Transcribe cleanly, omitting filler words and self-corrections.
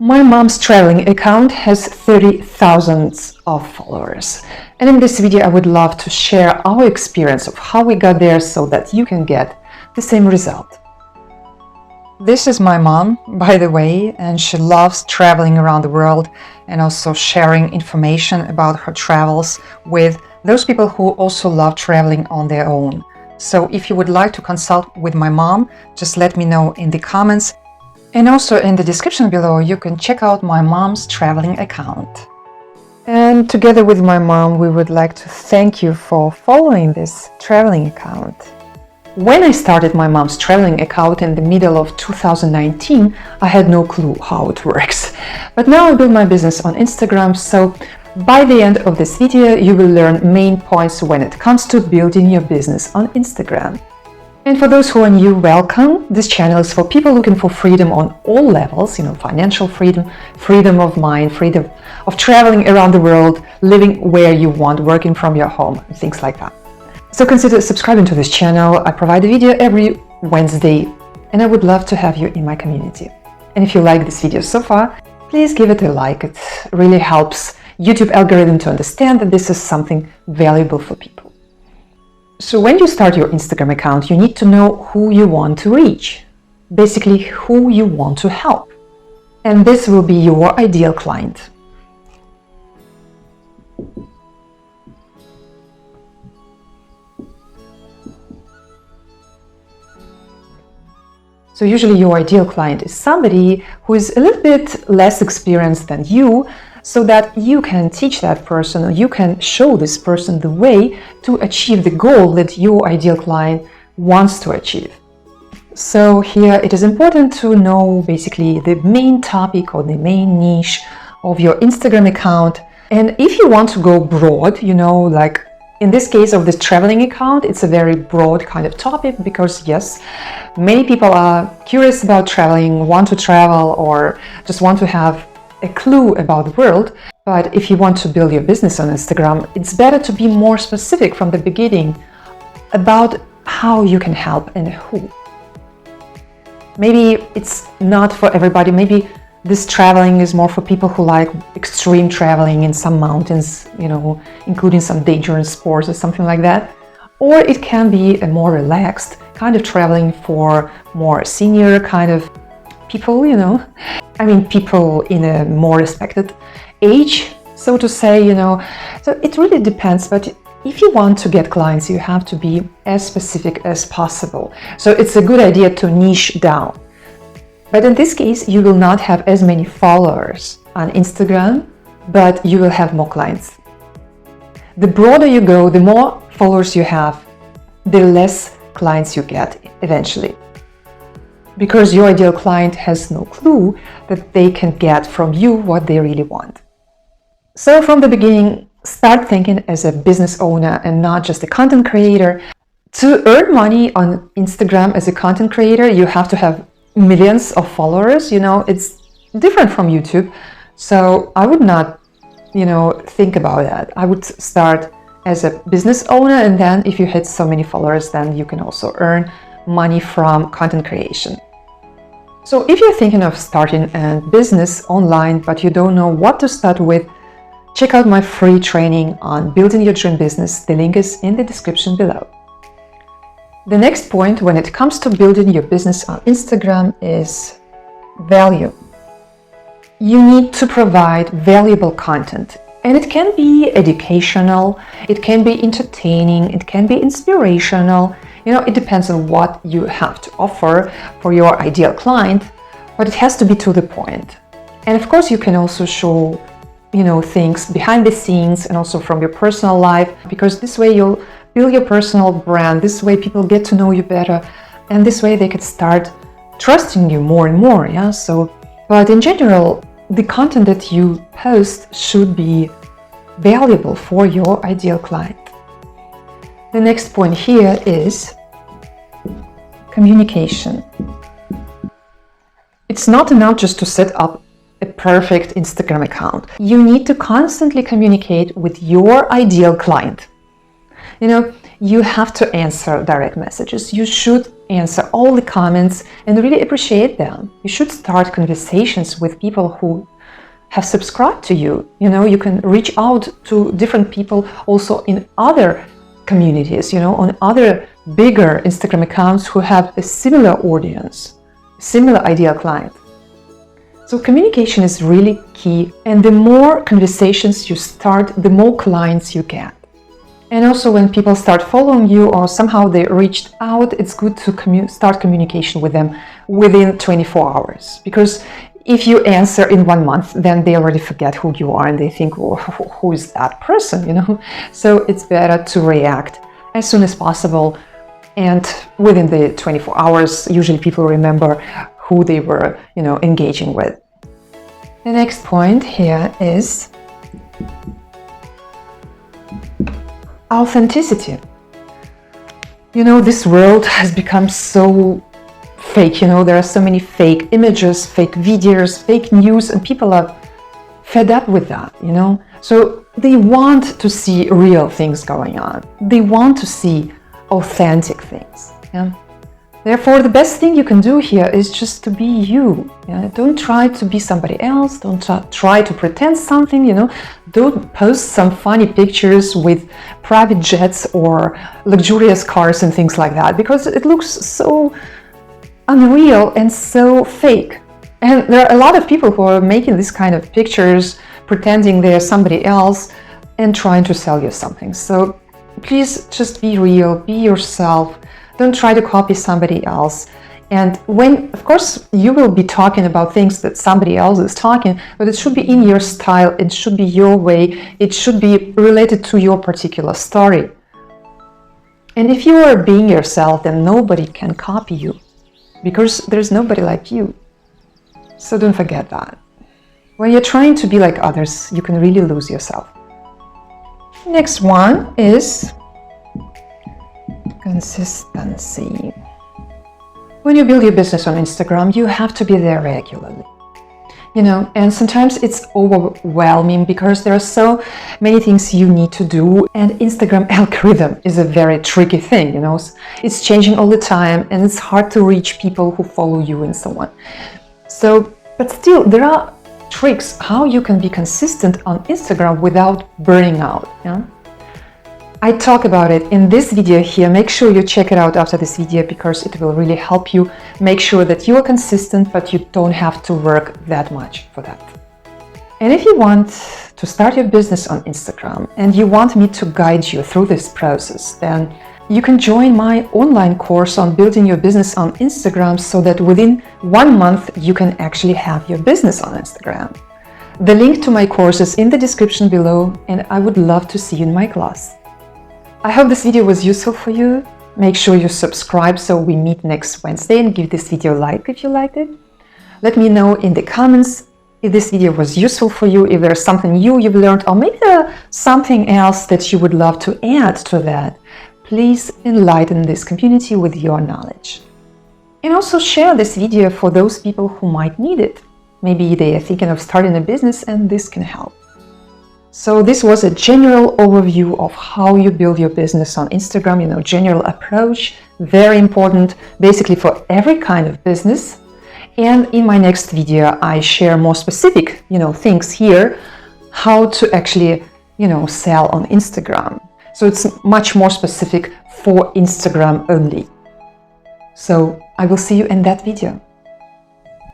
My mom's traveling account has 30,000 of followers. And in this video, I would love to share our experience of how we got there so that you can get the same result. This is my mom, by the way, and she loves traveling around the world and also sharing information about her travels with those people who also love traveling on their own. So if you would like to consult with my mom, just let me know in the comments. And also in the description below, you can check out my mom's traveling account. And together with my mom, we would like to thank you for following this traveling account. When I started my mom's traveling account in the middle of 2019, I had no clue how it works. But now I build my business on Instagram, so by the end of this video, you will learn main points when it comes to building your business on Instagram. And for those who are new, welcome. This channel is for people looking for freedom on all levels, financial freedom, freedom of mind, freedom of traveling around the world, living where you want, working from your home, and things like that. So consider subscribing to this channel. I provide a video every Wednesday, and I would love to have you in my community. And if you like this video so far, please give it a like. It really helps YouTube algorithm to understand that this is something valuable for people. So when you start your Instagram account, you need to know who you want to reach, basically who you want to help. And this will be your ideal client. So usually your ideal client is somebody who is a little bit less experienced than you, so that you can teach that person, or you can show this person the way to achieve the goal that your ideal client wants to achieve. So here it is important to know basically the main topic or the main niche of your Instagram account. And if you want to go broad, like in this case of this traveling account, it's a very broad kind of topic because yes, many people are curious about traveling, want to travel, or just want to have a clue about the world. But if you want to build your business on Instagram, it's better to be more specific from the beginning about how you can help and who. Maybe it's not for everybody. Maybe this traveling is more for people who like extreme traveling in some mountains, including some dangerous sports or something like that. Or it can be a more relaxed kind of traveling for more senior kind of people, people in a more respected age, so to say, So it really depends, but if you want to get clients, you have to be as specific as possible. So it's a good idea to niche down. But in this case, you will not have as many followers on Instagram, but you will have more clients. The broader you go, the more followers you have, the less clients you get eventually. Because your ideal client has no clue that they can get from you what they really want. So from the beginning, start thinking as a business owner and not just a content creator. To earn money on Instagram as a content creator, you have to have millions of followers. It's different from YouTube. So I would not, think about that. I would start as a business owner, and then if you hit so many followers, then you can also earn money from content creation. So if you're thinking of starting a business online, but you don't know what to start with, check out my free training on building your dream business. The link is in the description below. The next point when it comes to building your business on Instagram is value. You need to provide valuable content. And it can be educational, it can be entertaining, it can be inspirational. It depends on what you have to offer for your ideal client, but it has to be to the point. And of course, you can also show, things behind the scenes and also from your personal life, because this way you'll build your personal brand. This way people get to know you better, and this way they could start trusting you more and more. But in general, the content that you post should be valuable for your ideal client. The next point here is communication. It's not enough just to set up a perfect Instagram account. You need to constantly communicate with your ideal client. You have to answer direct messages. You should answer all the comments and really appreciate them. You should start conversations with people who have subscribed to you. You can reach out to different people also in other communities, on other bigger Instagram accounts who have a similar audience, similar ideal client. So communication is really key, and the more conversations you start, the more clients you get. And also when people start following you or somehow they reached out, it's good to start communication with them within 24 hours. Because if you answer in 1 month, then they already forget who you are and they think, well, who is that person, So it's better to react as soon as possible. And within the 24 hours, usually people remember who they were, engaging with. The next point here is authenticity. This world has become so fake, there are so many fake images, fake videos, fake news, and people are fed up with that, So they want to see real things going on. They want to see authentic things. Yeah? Therefore, the best thing you can do here is just to be you. Don't try to be somebody else. Don't try to pretend something. Don't post some funny pictures with private jets or luxurious cars and things like that, because it looks so unreal and so fake. And there are a lot of people who are making this kind of pictures, pretending they're somebody else and trying to sell you something. So please just be real, be yourself. Don't try to copy somebody else. And of course, you will be talking about things that somebody else is talking, but it should be in your style, it should be your way, it should be related to your particular story. And if you are being yourself, then nobody can copy you, because there's nobody like you. So don't forget that. When you're trying to be like others, you can really lose yourself. Next one is consistency. When you build your business on Instagram, you have to be there regularly. And sometimes it's overwhelming because there are so many things you need to do, and Instagram algorithm is a very tricky thing, It's changing all the time and it's hard to reach people who follow you and so on. But still, there are tricks how you can be consistent on Instagram without burning out. I talk about it in this video here. Make sure you check it out after this video, because it will really help you make sure that you are consistent, but you don't have to work that much for that. And if you want to start your business on Instagram and you want me to guide you through this process, then you can join my online course on building your business on Instagram, so that within 1 month you can actually have your business on Instagram. The link to my course is in the description below, and I would love to see you in my class. I hope this video was useful for you. Make sure you subscribe so we meet next Wednesday, and give this video a like if you liked it. Let me know in the comments if this video was useful for you, if there's something you've learned, or maybe there's something else that you would love to add to that. Please enlighten this community with your knowledge. And also share this video for those people who might need it. Maybe they are thinking of starting a business and this can help. So this was a general overview of how you build your business on Instagram, general approach, very important, basically for every kind of business. And in my next video, I share more specific, things here, how to actually, sell on Instagram. So it's much more specific for Instagram only. So I will see you in that video.